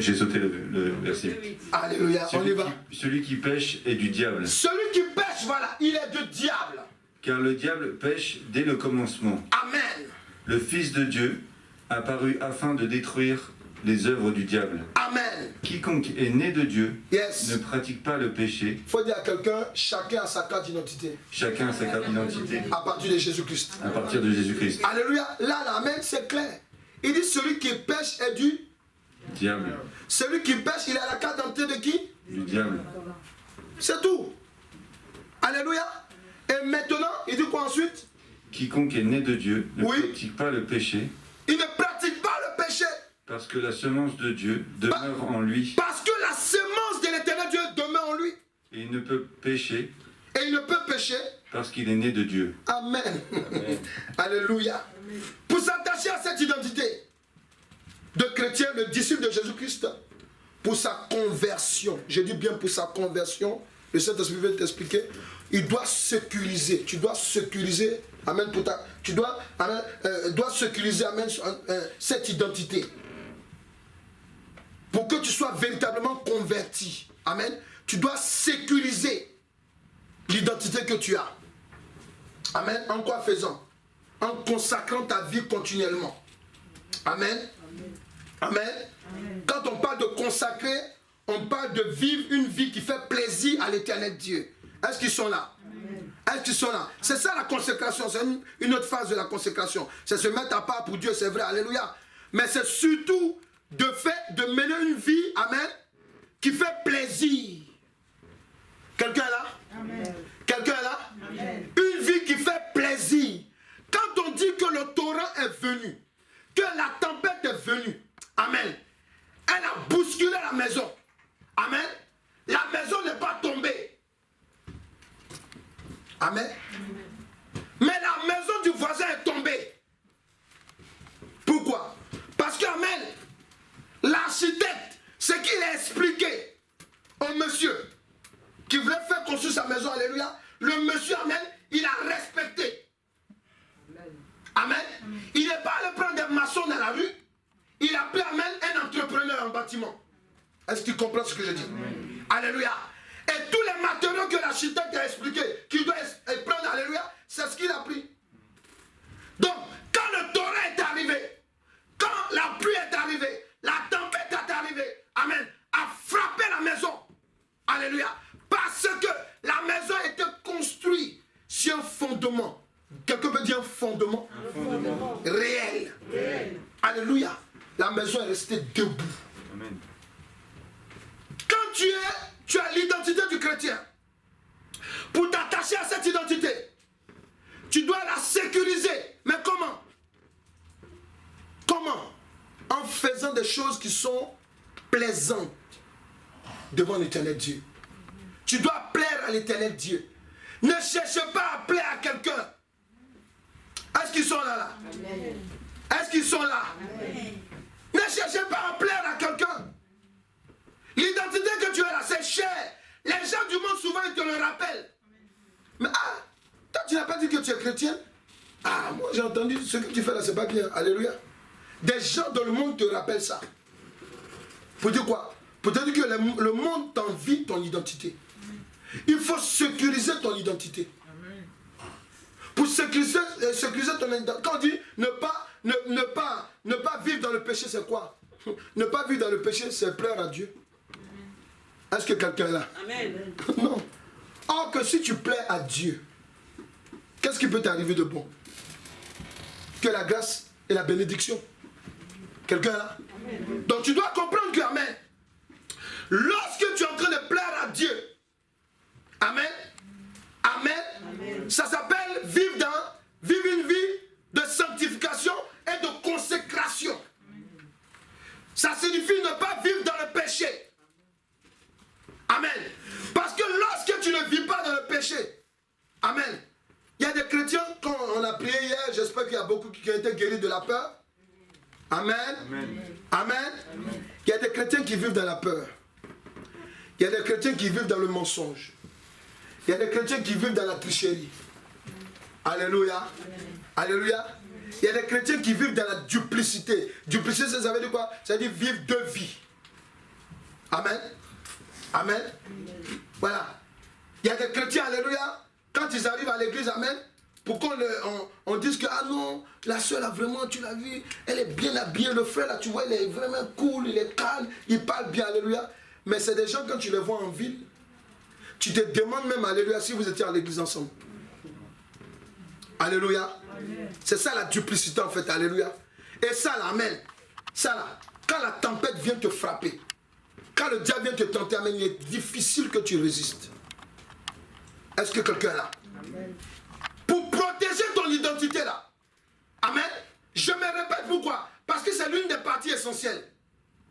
j'ai sauté le verset. Alléluia. On y va. Celui qui pêche est du diable. Celui qui pêche, voilà, il est du diable. Car le diable pêche dès le commencement. Amen. Le Fils de Dieu apparut afin de détruire les œuvres du diable. Amen. Quiconque est né de Dieu Yes. ne pratique pas le péché. Il faut dire à quelqu'un, chacun a sa carte d'identité. Chacun a sa carte d'identité À partir de Jésus-Christ. à partir de Jésus-Christ. Alléluia. Là, l'amen, c'est clair. Il dit celui qui pêche est du. Diable. Celui qui pêche, il a la carte d'identité de qui? Du diable. C'est tout. Alléluia. Et maintenant, il dit quoi ensuite? Quiconque est né de Dieu ne Oui. pratique pas le péché, Il ne pratique pas le péché. parce que la semence de Dieu demeure en lui, Parce que la semence de l'éternel Dieu demeure en lui. et il ne peut pécher Et il ne peut pécher. parce qu'il est né de Dieu. Amen. Alléluia. Pour s'attacher à cette identité de chrétien, de disciple de Jésus-Christ, pour sa conversion, je dis bien pour sa conversion, le Saint-Esprit veut t'expliquer, il doit sécuriser, tu dois sécuriser, amen, tu dois, amen, dois sécuriser, amen, cette identité. Pour que tu sois véritablement converti, amen, tu dois sécuriser l'identité que tu as. Amen. En quoi faisant? En consacrant ta vie continuellement. Amen. Amen. Amen. Quand on parle de consacrer, on parle de vivre une vie qui fait plaisir à l'éternel Dieu. Est-ce qu'ils sont là? Est-ce qu'ils sont là? C'est ça la consécration. C'est une autre phase de la consécration. C'est se mettre à part pour Dieu, c'est vrai. Alléluia. Mais c'est surtout de mener une vie, amen, qui fait plaisir. Quelqu'un est là? Amen. Quelqu'un est là? Amen. Une vie qui fait plaisir. Quand on dit que le torrent est venu, que la tempête est venue, amen, elle a bousculé la maison. Amen. La maison n'est pas tombée. Amen. Mais la maison du voisin est tombée. Pourquoi? Parce que, amen, l'architecte, ce qu'il a expliqué au monsieur qui voulait faire construire sa maison, alléluia, le monsieur, amen, il a respecté. Amen. Il n'est pas allé prendre des maçons dans la rue. Il a pris, amen, un entrepreneur en bâtiment. Est-ce que tu comprends ce que je dis? Amen. Alléluia. Et tous les matériaux que l'architecte a expliqué, qu'il doit prendre, alléluia, c'est ce qu'il a pris. Donc, quand le torrent est arrivé, quand la pluie est arrivée, la tempête est arrivée, amen, a frappé la maison. Alléluia. Parce que la maison était construite sur un fondement. Quelqu'un peut dire un fondement? Un fondement réel. Alléluia. La maison est restée debout. Amen. Quand tu as l'identité du chrétien, pour t'attacher à cette identité, tu dois la sécuriser. Mais comment? Comment? En faisant des choses qui sont plaisantes devant l'éternel Dieu. Tu dois plaire à l'éternel Dieu. Ne cherche pas à plaire à quelqu'un. Est-ce qu'ils sont là? Est-ce qu'ils sont là? Amen. Ne cherchez pas à plaire à quelqu'un. L'identité que tu as là, c'est cher. Les gens du monde, souvent, ils te le rappellent. Mais toi, tu n'as pas dit que tu es chrétien? Moi, j'ai entendu ce que tu fais là, c'est pas bien. Alléluia. Des gens dans le monde te rappellent ça. Pour dire quoi? Pour te dire que le monde t'envie ton identité. Il faut sécuriser ton identité. Pour sécuriser ton identité. Quand on dit ne pas vivre dans le péché, c'est quoi? Ne pas vivre dans le péché, c'est plaire à Dieu. Est-ce que quelqu'un est là? Amen. Non. Or que si tu plais à Dieu, qu'est-ce qui peut t'arriver de bon? Que la grâce et la bénédiction. Quelqu'un est là? Amen. Donc tu dois comprendre que, amen, lorsque tu es en train de plaire à Dieu, amen, amen, amen. Ça s'appelle vivre une vie de sanctification et de consécration. Amen. Ça signifie ne pas vivre dans le péché. Amen. Parce que lorsque tu ne vis pas dans le péché, amen, il y a des chrétiens, quand on a prié hier, j'espère qu'il y a beaucoup qui ont été guéris de la peur. Amen. Amen. Amen. Amen. Il y a des chrétiens qui vivent dans la peur. Il y a des chrétiens qui vivent dans le mensonge. Il y a des chrétiens qui vivent dans la tricherie. Alléluia. Amen. Alléluia. Il y a des chrétiens qui vivent dans la duplicité. Duplicité, ça veut dire quoi? Ça veut dire vivre deux vies. Amen. Amen. Voilà. Il y a des chrétiens, alléluia, quand ils arrivent à l'église, amen, pour qu'on on dise que, ah non, la soeur là, vraiment, tu l'as vu, elle est bien habillée, le frère là, tu vois, il est vraiment cool, il est calme, il parle bien, alléluia. Mais c'est des gens, quand tu les vois en ville, tu te demandes même, alléluia, si vous étiez à l'église ensemble. Alléluia. C'est ça la duplicité en fait, alléluia. Et ça là, amen. Ça là, quand la tempête vient te frapper, quand le diable vient te tenter, amen, il est difficile que tu résistes. Est-ce que quelqu'un est là? Amen. Pour protéger ton identité là. Amen. Je me répète pourquoi. Parce que c'est l'une des parties essentielles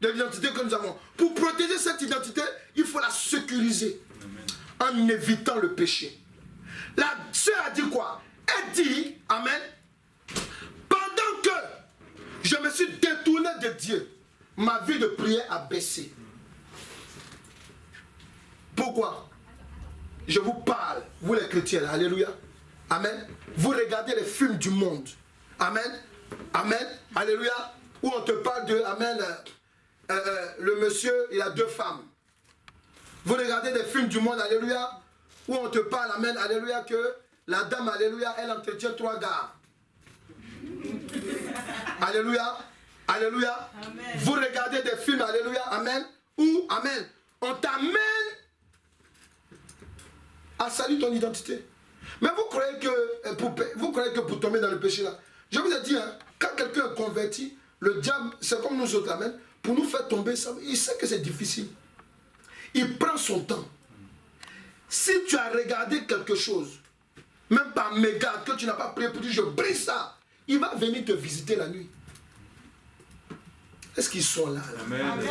de l'identité que nous avons. Pour protéger cette identité, il faut la sécuriser. Amen. En évitant le péché. La sœur a dit quoi? Elle dit, amen, pendant que je me suis détourné de Dieu, ma vie de prière a baissé. Pourquoi? Je vous parle, vous les chrétiens, alléluia, amen. Vous regardez les films du monde, amen, amen, alléluia, où on te parle de, amen, le monsieur, il a 2 femmes. Vous regardez des films du monde, alléluia, où on te parle, amen, alléluia, que la dame, alléluia, elle entretient 3 gars. Alléluia, alléluia. Amen. Vous regardez des films, alléluia, amen, où, amen, on t'amène à saluer ton identité. Mais vous croyez que pour tomber dans le péché là, je vous ai dit, hein, quand quelqu'un est converti, le diable, c'est comme nous autres, amen, pour nous faire tomber, il sait que c'est difficile. Il prend son temps. Si tu as regardé quelque chose, même par mégarde, que tu n'as pas prié pour dire je brise ça, il va venir te visiter la nuit. Est-ce qu'ils sont là, là? Amen. Amen.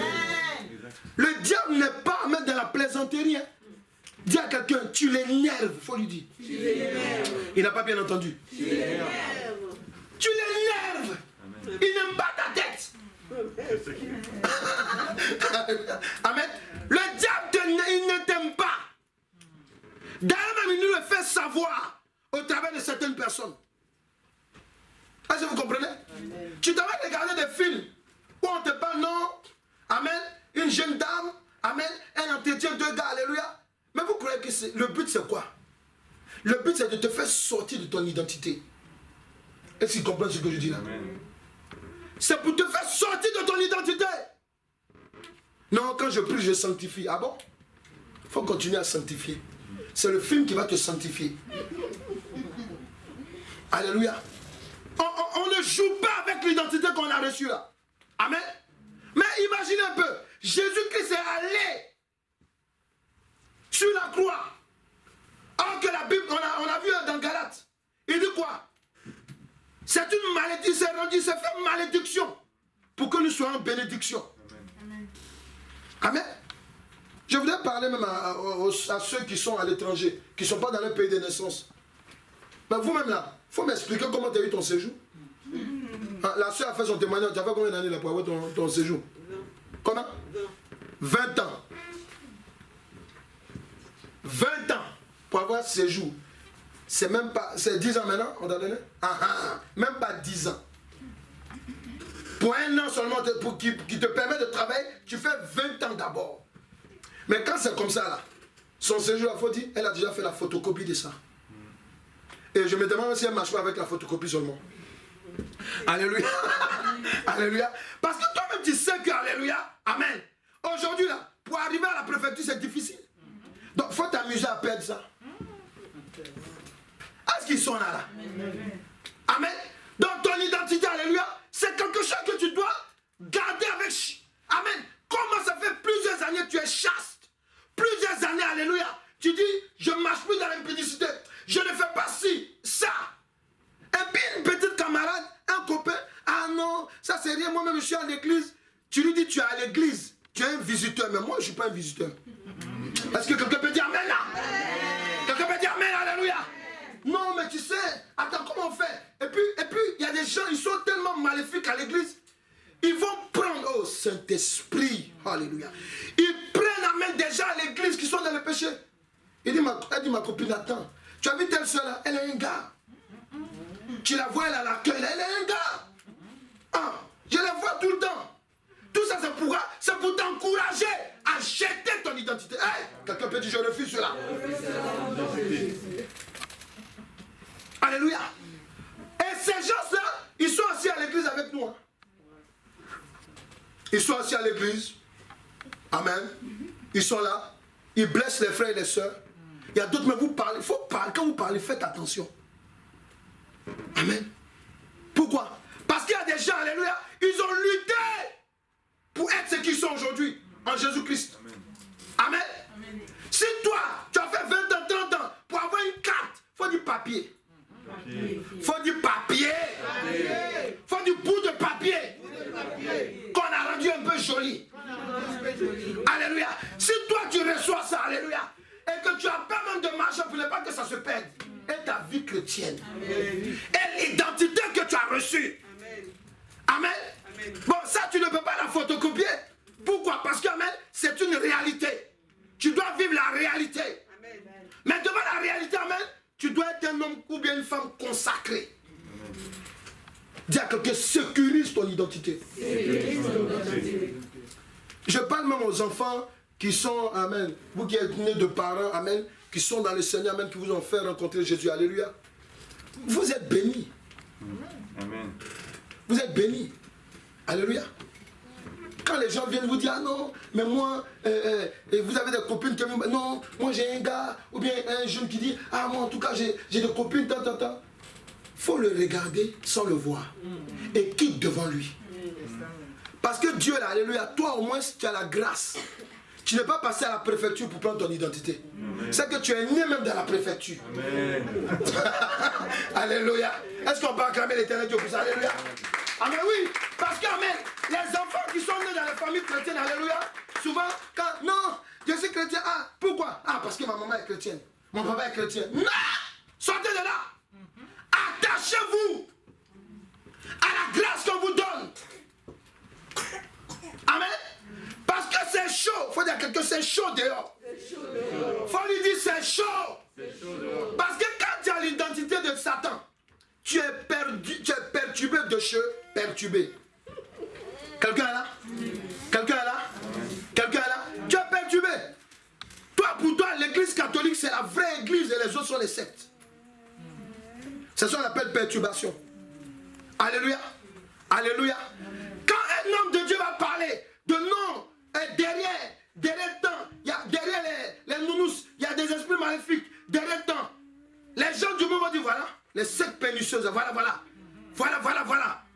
Le diable n'est pas même dans la plaisanterie. Hein. Dis à quelqu'un, tu l'énerves, il faut lui dire. Tu l'énerves. Il n'a pas bien entendu. Tu l'énerves. Tu l'énerves. Il n'aime pas ta tête. Amen. Le diable, il ne t'aime pas. D'ailleurs, même il nous le fait savoir au travers de certaines personnes. Est-ce que vous comprenez? Amen. Tu devrais regarder des films où on te parle, non, amen, une jeune dame, amen, elle entretient 2 gars, alléluia. Mais vous croyez que le but c'est quoi? Le but c'est de te faire sortir de ton identité. Est-ce qu'ils comprennent ce que je dis là? C'est pour te faire sortir de ton identité. Non, quand je prie, je sanctifie. Ah bon? Il faut continuer à sanctifier. C'est le film qui va te sanctifier. Alléluia. On ne joue pas avec l'identité qu'on a reçue là. Amen. Mais imaginez un peu. Jésus-Christ est allé sur la croix. Alors que la Bible, on a vu dans Galates. Il dit quoi? C'est une malédiction. Il s'est rendu, il s'est fait malédiction pour que nous soyons en bénédiction. Amen. Amen. Je voudrais parler même à ceux qui sont à l'étranger, qui ne sont pas dans le pays de naissance. Mais vous-même là, il faut m'expliquer comment tu as eu ton séjour. La soeur a fait son témoignage. Tu as fait combien d'années là pour avoir ton séjour? Comment? 20 ans. 20 ans pour avoir séjour. C'est même pas. C'est 10 ans maintenant, on t'a donné? Même pas 10 ans. Pour 1 an seulement, qui te permet de travailler, tu fais 20 ans d'abord. Mais quand c'est comme ça là, son séjour à Foti, elle a déjà fait la photocopie de ça. Et je me demande si elle ne marche pas avec la photocopie seulement. Alléluia. Alléluia. Parce que toi-même tu sais que, alléluia, amen. Aujourd'hui là, pour arriver à la préfecture c'est difficile. Donc il faut t'amuser à perdre ça. Est-ce qu'ils sont là? Amen. Donc ton identité, alléluia, c'est quelque chose que tu dois garder avec. Amen. Comment ça fait plusieurs années que tu es chaste? Plusieurs années, alléluia. Tu dis, je ne marche plus dans l'impudicité. Je ne fais pas ci, ça. Et puis une petite camarade, un copain, ah non, ça c'est rien, moi-même je suis à l'église. Tu lui dis, tu es à l'église, tu es un visiteur, mais moi je ne suis pas un visiteur. Est-ce que quelqu'un peut dire amen là? Quelqu'un peut dire amen, alléluia? Non, mais tu sais, attends, comment on fait? Et puis, il y a des gens, ils sont tellement maléfiques à l'église. Ils vont prendre, oh Saint-Esprit, alléluia. Ils prennent la main des gens à l'église qui sont dans le péché. Elle dit, ma copine, attends, tu as vu telle soeur là, elle est un gars. Tu la vois, elle a l'accueil, elle est un gars. Ah, je la vois tout le temps. Tout ça, c'est pour t'encourager à jeter ton identité. Hey, quelqu'un peut dire, je refuse cela. Alléluia. Et ces gens-là, ils sont assis à l'église avec nous. Hein. Ils sont assis à l'église. Amen. Ils sont là. Ils blessent les frères et les sœurs. Il y a d'autres, mais vous parlez. Il faut parler. Quand vous parlez, faites attention. Amen. Pourquoi? Parce qu'il y a des gens, alléluia, ils ont lutté pour être ce qu'ils sont aujourd'hui en Jésus-Christ. Amen. Amen. Si toi, tu as fait 20 ans, 30 ans pour avoir une carte, il faut du papier. Il faut du papier. Il faut du bout de papier qu'on a rendu un peu joli. Alléluia. Si toi, tu reçois ça, alléluia, et que tu as pas même de marche pour ne pas que ça se perde, et ta vie chrétienne, et l'identité que tu as reçue. Amen. Amen. Bon, ça, tu ne peux pas la photocopier. Pourquoi? Parce que, amen, c'est une réalité. Tu dois vivre la réalité. Amen. Mais devant la réalité, amen, tu dois être un homme ou bien une femme consacrée. Dis à quelqu'un, sécurise ton identité. Je parle même aux enfants qui sont, amen, vous qui êtes nés de parents, amen, qui sont dans le Seigneur, amen, qui vous ont fait rencontrer Jésus, alléluia. Vous êtes bénis. Amen. Vous êtes bénis. Alléluia. Quand les gens viennent vous dire, ah non, mais moi, vous avez des copines qui me... Non, moi j'ai un gars, ou bien un jeune qui dit, ah moi en tout cas j'ai des copines, tant. Il faut le regarder sans le voir. Et quitte devant lui. Parce que Dieu, là, alléluia, toi au moins tu as la grâce. Tu n'es pas passé à la préfecture pour prendre ton identité. C'est que tu es né même dans la préfecture. Amen. Alléluia. Est-ce qu'on peut acclamer l'Éternel Dieu pour ça? Alléluia. Amen, oui. Parce que, amen, les enfants qui sont nés dans les familles chrétiennes, alléluia, souvent, quand, non, je suis chrétien. Ah, pourquoi? Ah, parce que ma maman est chrétienne. Mon papa est chrétien. Non! Sortez de là. Attachez-vous à la grâce qu'on vous donne. Amen. Parce que c'est chaud. Il faut dire à quelqu'un, c'est chaud dehors. Il faut lui dire, c'est chaud. Parce que quand tu as l'identité de Satan, tu es perdu, tu es perturbé de cheveux, perturbé. Quelqu'un est là? Quelqu'un est là? Quelqu'un est là? Tu es perturbé. Toi, pour toi, l'église catholique, c'est la vraie église et les autres sont les sectes. C'est ça qu'on appelle perturbation. Alléluia. Alléluia. Quand un homme de Dieu va parler de non, derrière temps, derrière les nounous, il y a des esprits maléfiques, derrière temps. Les gens du monde vont dire, voilà, les sectes pernicieuses, voilà.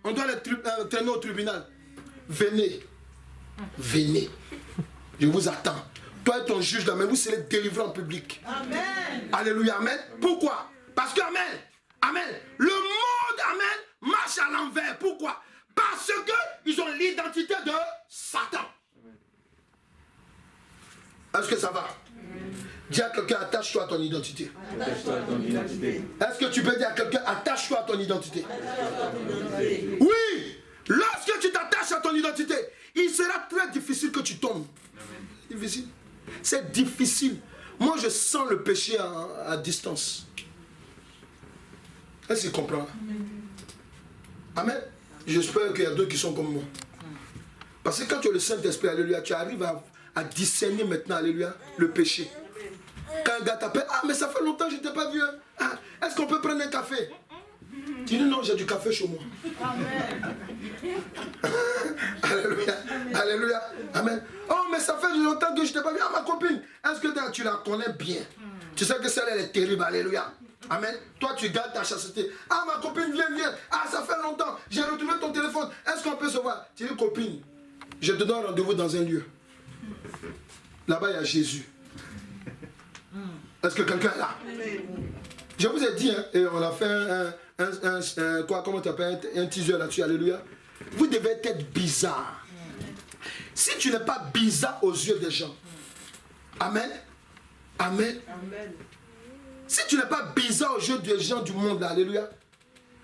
On doit les traîner au tribunal. Venez. Je vous attends. Toi et ton juge, mais vous serez délivrés en public. Amen. Alléluia, amen. Pourquoi? Parce que, amen, le monde, amen, marche à l'envers. Pourquoi? Parce qu'ils ont l'identité de Satan. Est-ce que ça va? Dis à quelqu'un, attache-toi à ton identité. Est-ce que tu peux dire à quelqu'un, attache-toi à ton identité? Oui! Lorsque tu t'attaches à ton identité, il sera très difficile que tu tombes. Difficile. C'est difficile. Moi, je sens le péché à distance. Est-ce que tu comprends? Amen. J'espère qu'il y a d'autres qui sont comme moi. Parce que quand tu as le Saint-Esprit, alléluia, tu arrives à discerner maintenant, alléluia, le péché. Quand un gars t'appelle, ah mais ça fait longtemps que je ne t'ai pas vu. Ah, est-ce qu'on peut prendre un café? Tu dis non, j'ai du café chez moi. Amen. Alléluia. Alléluia. Amen. Oh mais ça fait longtemps que je ne t'ai pas vu. Ah ma copine, est-ce que tu la connais bien? Tu sais que celle elle est terrible, alléluia. Amen. Toi tu gardes ta chasteté. Ah ma copine, viens. Ah ça fait longtemps, j'ai retrouvé ton téléphone. Est-ce qu'on peut se voir? Tu dis copine, je te donne rendez-vous dans un lieu. Là-bas il y a Jésus. Est-ce que quelqu'un est là? Je vous ai dit, hein, et on a fait comment tu appelles, un teaser là-dessus, alléluia. Vous devez être bizarre. Si tu n'es pas bizarre aux yeux des gens, amen. Si tu n'es pas bizarre aux yeux des gens du monde, là, alléluia,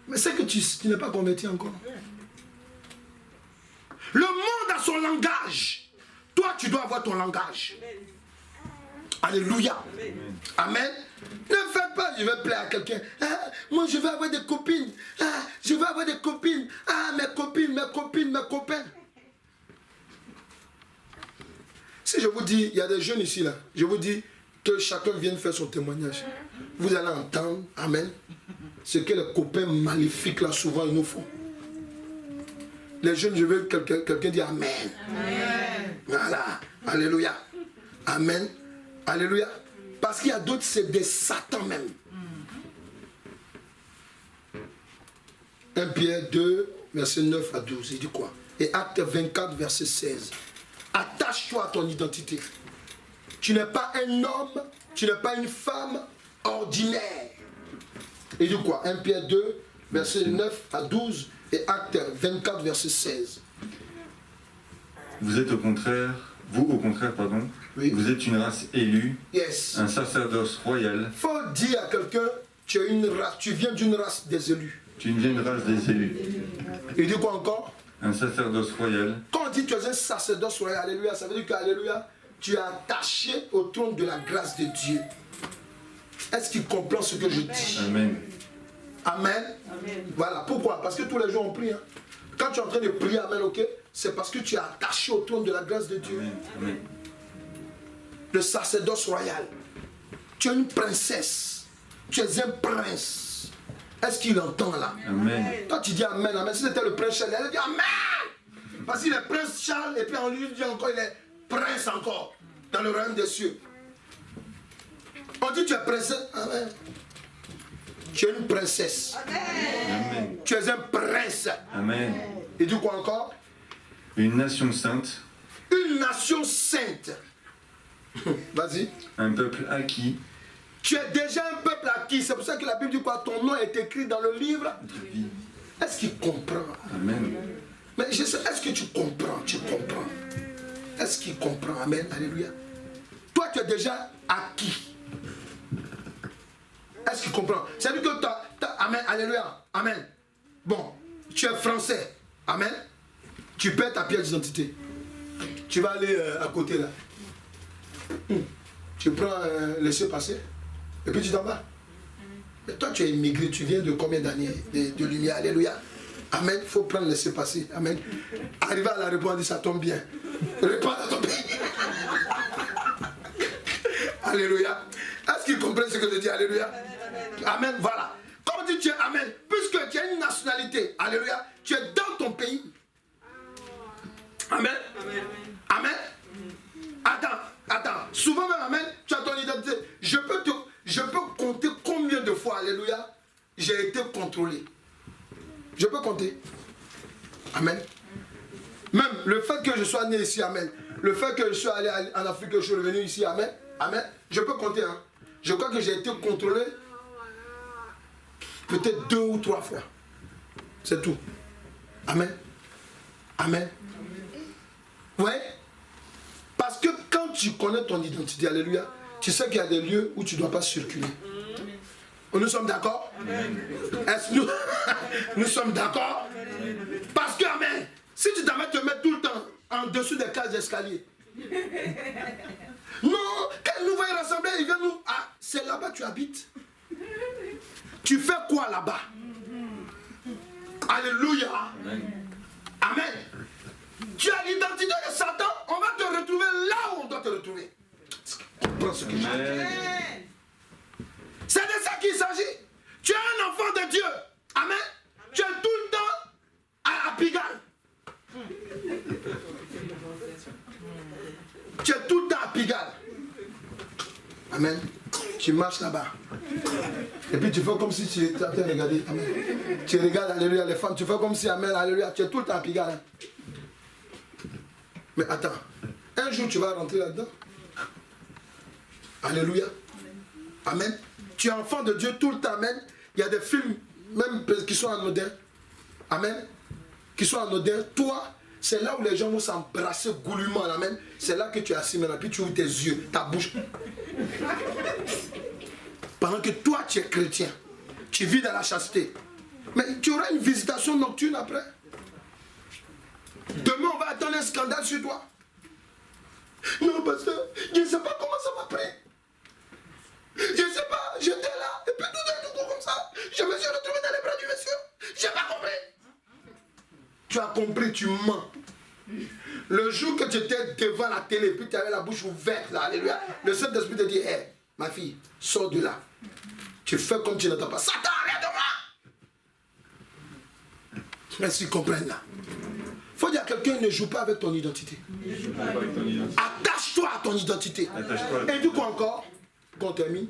mais c'est que tu n'es pas converti encore. Le monde a son langage. Toi, tu dois avoir ton langage. Alléluia. Amen. Ne faites pas, je vais plaire à quelqu'un. Ah, moi, je vais avoir des copines. Ah, je vais avoir des copines. Ah, mes copains. Si je vous dis, il y a des jeunes ici, là. Je vous dis que chacun vienne faire son témoignage. Vous allez entendre. Amen. ce que les copains maléfiques là souvent ils nous font. Les jeunes, je veux que quelqu'un dise Amen. Amen. Voilà. Alléluia. Amen. Alléluia. Parce qu'il y a d'autres, c'est des satans même. 1 Pierre 2, verset 9 à 12. Il dit quoi? Et Acte 24, verset 16. Attache-toi à ton identité. Tu n'es pas un homme, tu n'es pas une femme ordinaire. Il dit quoi? 1 Pierre 2, verset 9 à 12 et Acte 24, verset 16. Vous au contraire, pardon, Oui. vous êtes une race élue, Yes. un sacerdoce royal, Faut dire à quelqu'un, tu es une race, tu viens d'une race des élus. tu viens d'une race des élus, Il dit quoi encore? un sacerdoce royal, Quand on dit tu es un sacerdoce royal, alléluia, ça veut dire que, alléluia, tu es attaché au trône de la grâce de Dieu. Est-ce qu'il comprend ce que je dis? Amen. Amen. Amen. Voilà, pourquoi? Parce que tous les jours on prie. Hein. Quand tu es en train de prier, Amen, ok? C'est parce que tu es attaché au trône de la grâce de Dieu. Amen. Amen. Le sacerdoce royal. Tu es une princesse. Tu es un prince. Est-ce qu'il entend là? Amen. Toi tu dis Amen, Amen. Si c'était le prince Charles, elle dit Amen. Parce qu'il est prince Charles et puis on lui dit encore, il est prince encore dans le royaume des cieux. On dit tu es princesse. Amen. Tu es une princesse. Amen. Tu es un prince. Amen. Et dit quoi encore? Une nation sainte, Une nation sainte. Vas-y. un peuple acquis, Tu es déjà un peuple acquis. C'est pour ça que la Bible dit quoi? Ton nom est écrit dans le livre. vie. Est-ce qu'il comprend? Amen. Mais je sais, est-ce que tu comprends? Tu comprends? Est-ce qu'il comprend? Amen. Alléluia. Toi, tu es déjà acquis. Est-ce qu'il comprend? C'est-à-dire que Amen. Alléluia. Amen. Bon, tu es français. Amen. Tu perds ta pièce d'identité. Tu vas aller à côté là. Tu prends laissez-passer. Et puis tu t'en vas. Mais toi, tu es immigré. Tu viens de combien d'années de lumière? Alléluia. Amen. Il faut prendre laissez-passer. Amen. Arriver à la réponse, ça tombe bien. Réponds à ton pays. Alléluia. Est-ce qu'il comprend ce que je dis? Alléluia. Amen. Voilà. Comme dit tu es Amen. Puisque tu as une nationalité. Alléluia. Tu es dans ton pays. Amen. Amen. Attends. Souvent même, Amen, tu as ton identité. Je peux compter combien de fois, alléluia, j'ai été contrôlé. Je peux compter. Amen. Même le fait que je sois né ici, Amen. Le fait que je sois allé en Afrique, que je suis revenu ici, Amen. Amen. Je peux compter. Hein. Je crois que j'ai été contrôlé peut-être 2 ou 3 fois. C'est tout. Amen. Amen. Ouais. Parce que quand tu connais ton identité, alléluia, tu sais qu'il y a des lieux où tu ne dois pas circuler. Nous sommes d'accord? Est-ce que nous sommes d'accord? Parce que, amen, si tu t'amènes te mettre tout le temps en dessous des cases d'escalier. Non, quand nous voyons rassembler, ils viennent nous... Ah, c'est là-bas que tu habites. Tu fais quoi là-bas? Alléluia. Amen. Tu as l'identité de Satan, on va te retrouver là où on doit te retrouver. Comprends ce que je dis? C'est de ça qu'il s'agit. Tu es un enfant de Dieu. Amen. Tu es tout le temps à Pigalle. Tu es tout le temps à Pigalle. Amen. Tu marches là-bas. Et puis tu fais comme si tu étais en train de regarder. Amen. Tu regardes, alléluia, les femmes. Tu fais comme si, amen, alléluia. Tu es tout le temps à Pigalle. Hein. Mais attends. Un jour, tu vas rentrer là-dedans. Alléluia. Amen. Tu es enfant de Dieu tout le temps. Amen. Il y a des films, même qui sont anodins. Amen. Qui sont anodins. Toi, c'est là où les gens vont s'embrasser goulûment. Amen. C'est là que tu es assis maintenant. Puis tu ouvres tes yeux, ta bouche. Pendant que toi, tu es chrétien. Tu vis dans la chasteté. Mais tu auras une visitation nocturne après. Demain, on va attendre un scandale sur toi. Non, pasteur, je ne sais pas comment ça m'a pris. Je ne sais pas, j'étais là, et puis tout d'un coup comme ça, je me suis retrouvé dans les bras du monsieur. Je n'ai pas compris. Tu as compris, tu mens. Le jour que tu étais devant la télé, et puis tu avais la bouche ouverte, là, alléluia, le Saint-Esprit te dit, hé, ma fille, sors de là. Tu fais comme tu n'entends pas. Satan, arrête de moi. Est-ce qu'ils comprennent là? Il faut dire à quelqu'un, ne joue pas avec ton identité. Attache-toi à ton identité. Attache-toi. Et du coup encore, quand on termine,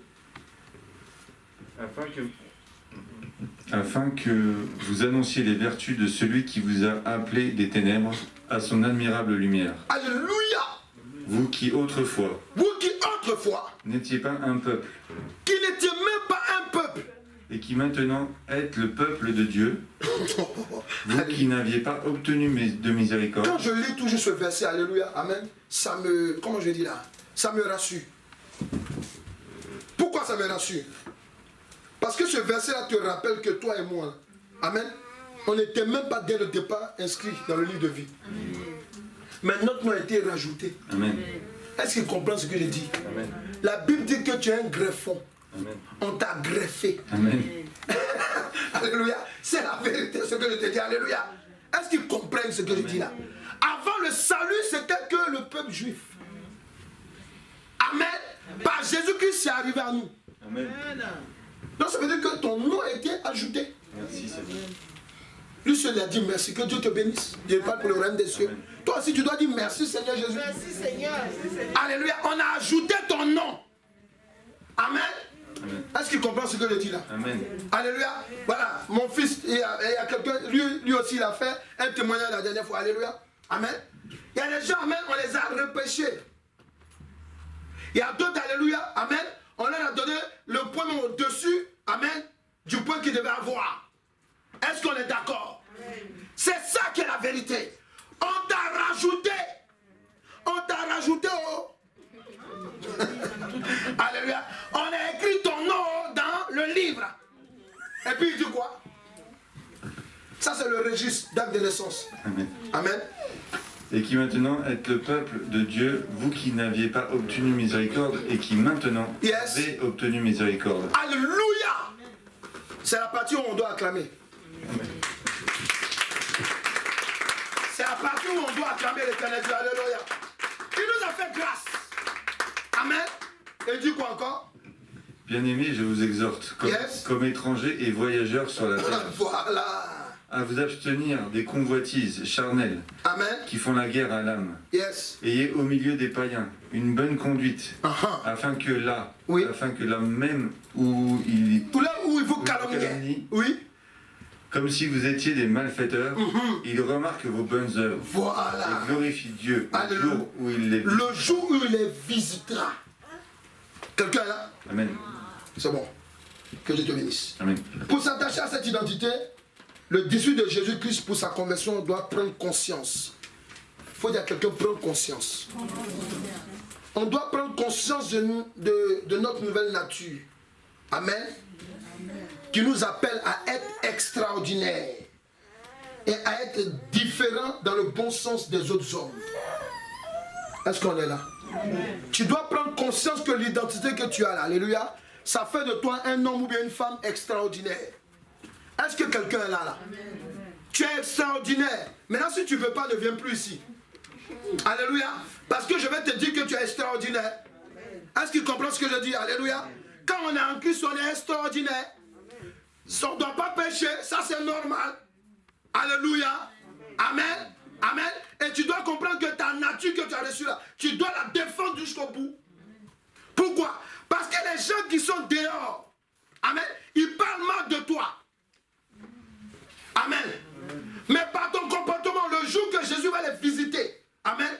afin que vous annonciez les vertus de celui qui vous a appelé des ténèbres à son admirable lumière. alléluia, Vous qui autrefois vous qui autrefois, n'étiez pas un peuple, qui n'étiez même pas un peuple, et qui maintenant êtes le peuple de Dieu, vous qui n'aviez pas obtenu de miséricorde, quand je lis toujours ce verset, alléluia, amen, ça me, comment je dis là, ça me rassure. Pourquoi ça me rassure? Parce que ce verset-là te rappelle que toi et moi, amen, on n'était même pas dès le départ inscrits dans le livre de vie. Mais notre nom a été rajouté. Amen. Est-ce qu'il comprend ce que je dis? Amen. La Bible dit que tu es un greffon. Amen. On t'a greffé. Amen. Alléluia. C'est la vérité ce que je te dis. Alléluia. Est-ce qu'ils comprennent ce que je dis là? Avant le salut, c'était que le peuple juif. Amen. Par Jésus-Christ, c'est arrivé à nous. Amen. Donc ça veut dire que ton nom a été ajouté. Merci Seigneur. Lui seul a dit merci, que Dieu te bénisse. Je parle pour le règne des cieux. Amen. Toi aussi tu dois dire merci Seigneur Jésus. Merci Seigneur. Alléluia. On a ajouté ton nom. Amen. Amen. Est-ce qu'il comprend ce que je dis là? Amen. Alléluia. Voilà, mon fils, il y a quelqu'un, lui aussi il a fait un témoignage la dernière fois. Alléluia. Amen. Il y a des gens, amen, on les a repêchés. Il y a d'autres, alléluia, amen, on leur a donné le point au-dessus, amen, du point qu'ils devaient avoir. Est-ce qu'on est d'accord? C'est ça qui est la vérité. On t'a rajouté. On t'a rajouté au... Alléluia. On a écrit ton nom dans le livre. Et puis il dit quoi? Ça c'est le registre d'acte de naissance. Amen. Amen. Et qui maintenant êtes le peuple de Dieu, vous qui n'aviez pas obtenu miséricorde, et qui maintenant Yes. avez obtenu miséricorde. Alléluia. C'est la partie où on doit acclamer. C'est la partie où on doit acclamer l'Éternel Dieu. Alléluia. Il nous a fait grâce. Amen. Et dit quoi encore? Bien-aimés, je vous exhorte, comme, Yes. comme étrangers et voyageurs sur la terre, Voilà. à vous abstenir des convoitises charnelles Amen. qui font la guerre à l'âme. Yes. Ayez au milieu des païens une bonne conduite, afin que là même où il Tout là où il vous vous calomnier. calomnie, Oui. comme si vous étiez des malfaiteurs, il remarque vos bonnes œuvres Voilà. et glorifie Dieu le Alléluia. jour où il les Le jour où il les visitera. Quelqu'un est là? Amen. C'est bon. Que Dieu te bénisse. Amen. Pour s'attacher à cette identité, le disciple de Jésus-Christ pour sa conversion doit prendre conscience. Il faut dire à quelqu'un prendre conscience. On doit prendre conscience de notre nouvelle nature. Amen. Qui nous appelle à être extraordinaire et à être différent dans le bon sens des autres hommes. Est-ce qu'on est là? Tu dois prendre conscience que l'identité que tu as là, alléluia, ça fait de toi un homme ou bien une femme extraordinaire. Est-ce que quelqu'un est là? Tu es extraordinaire. Maintenant, si tu ne veux pas, ne viens plus ici. Alléluia. Parce que je vais te dire que tu es extraordinaire. Est-ce qu'il comprend ce que je dis? Alléluia. Quand on est en Christ, on est extraordinaire. On ne doit pas pécher, ça c'est normal. Alléluia. Amen. Amen. Et tu dois comprendre que ta nature que tu as reçue là, tu dois la défendre jusqu'au bout. Pourquoi? Parce que les gens qui sont dehors, amen, ils parlent mal de toi. Amen. Mais par ton comportement, le jour que Jésus va les visiter, amen,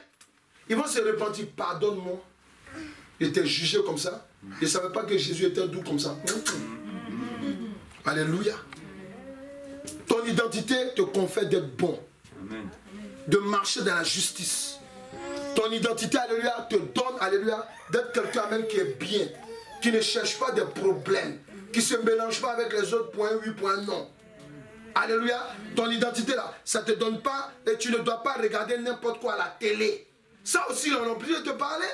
ils vont se repentir. Pardonne-moi. J'étais jugé comme ça. Je ne savais pas que Jésus était doux comme ça. Alléluia. Ton identité te confère d'être bon. Amen. De marcher dans la justice. Ton identité, alléluia, te donne, alléluia, d'être quelqu'un même qui est bien, qui ne cherche pas des problèmes, qui ne se mélange pas avec les autres points oui, points non. Alléluia, ton identité là, ça ne te donne pas, et tu ne dois pas regarder n'importe quoi à la télé. Ça aussi, on est obligé de te parler.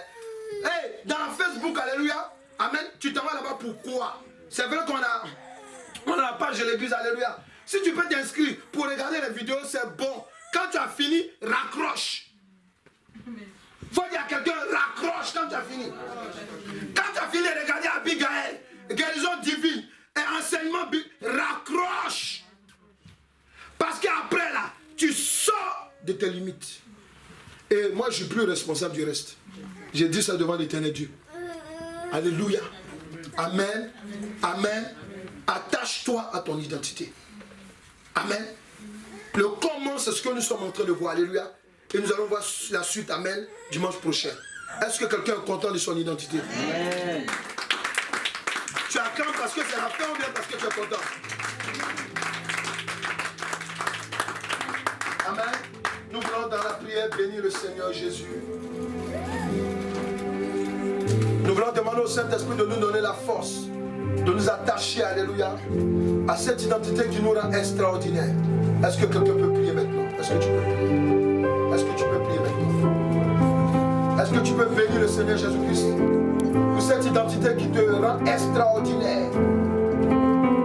Hey, dans la Facebook, alléluia, amen, tu t'en vas là-bas pourquoi? C'est vrai qu'on a la page de l'église, alléluia. Si tu peux t'inscrire pour regarder les vidéos, c'est bon. Quand tu as fini, raccroche. Faut dire à quelqu'un, raccroche quand tu as fini. Quand tu as fini de regarder Abigail, guérison divine et enseignement, raccroche. Parce qu'après tes limites. Et moi, je suis plus responsable du reste. J'ai dit ça devant l'Éternel Dieu. Alléluia. Amen. Amen. Attache-toi à ton identité. Amen. Le comment, c'est ce que nous sommes en train de voir. Alléluia. Et nous allons voir la suite. Amen. Dimanche prochain. Est-ce que quelqu'un est content de son identité? Amen. Tu acclames parce que c'est la fin ou bien parce que tu es content? Amen. Nous voulons dans la prière bénir le Seigneur Jésus. Nous voulons demander au Saint-Esprit de nous donner la force, de nous attacher, alléluia, à cette identité qui nous rend extraordinaire. Est-ce que quelqu'un peut prier maintenant? Est-ce que tu peux prier? Est-ce que tu peux prier maintenant? Est-ce que tu peux bénir le Seigneur Jésus-Christ pour cette identité qui te rend extraordinaire?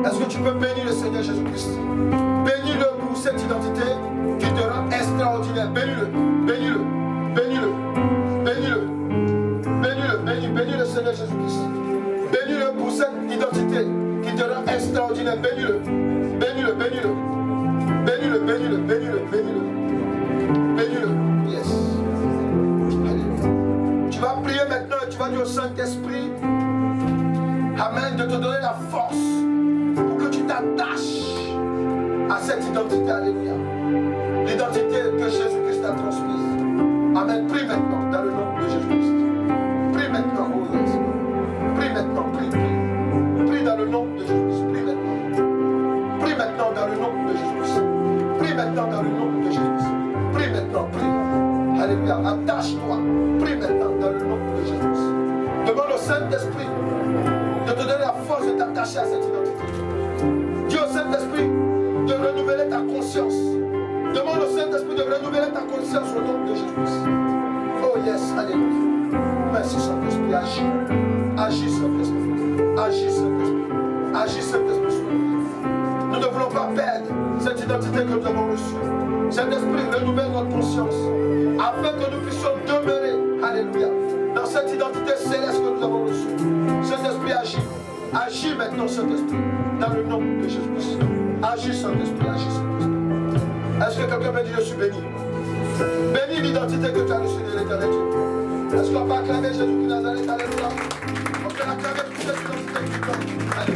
Est-ce que tu peux bénir le Seigneur Jésus-Christ? Bénis-le pour cette identité qui te rend extraordinaire. Bénis-le, bénis-le, bénis-le, bénis-le, bénis-le, bénis le Seigneur Jésus-Christ. Bénis-le pour cette identité qui te rend extraordinaire. Bénis-le, bénis-le, bénis-le, bénis-le, bénis-le, bénis-le, bénis-le, bénis-le. Yes. Alléluia. Tu vas prier maintenant et tu vas dire au Saint-Esprit, Amen, de te donner la force pour que tu t'attaches à cette identité, alléluia. L'identité que Jésus-Christ a transmise. Amen. Prie maintenant dans le nom de Jésus-Christ. Prie maintenant, oh yes. Prie maintenant, prie, prie. Prie dans le nom de Jésus-Christ. Prie maintenant. Prie maintenant dans le nom de Jésus-Christ. Prie maintenant dans le nom de Jésus-Christ. Prie maintenant, prie. Alléluia. Attache-toi. Prie maintenant dans le nom de Jésus-Christ. Demande au Saint-Esprit de te donner la force de t'attacher à cette identité. Dis au Saint-Esprit de renouveler ta conscience. Demande au Saint-Esprit de renouveler ta conscience au nom de Jésus-Christ. Oh yes, alléluia. Merci Saint-Esprit, agis. Agis Saint-Esprit. Agis Saint-Esprit. Agis Saint-Esprit sur nous. Nous ne voulons pas perdre cette identité que nous avons reçue. Saint-Esprit, renouvelle notre conscience afin que nous puissions demeurer, alléluia, dans cette identité céleste que nous avons reçue. Saint-Esprit, agis. Agis maintenant, Saint-Esprit, dans le nom de Jésus-Christ. Agis Saint-Esprit, agis Saint-Esprit. Est-ce que quelqu'un m'a dit je suis béni? Bénis l'identité que tu as reçue de l'Éternel Dieu. Est-ce qu'on peut acclamer Jésus de Nazareth? Alléluia. On peut l'acclamer pour cette identité qui est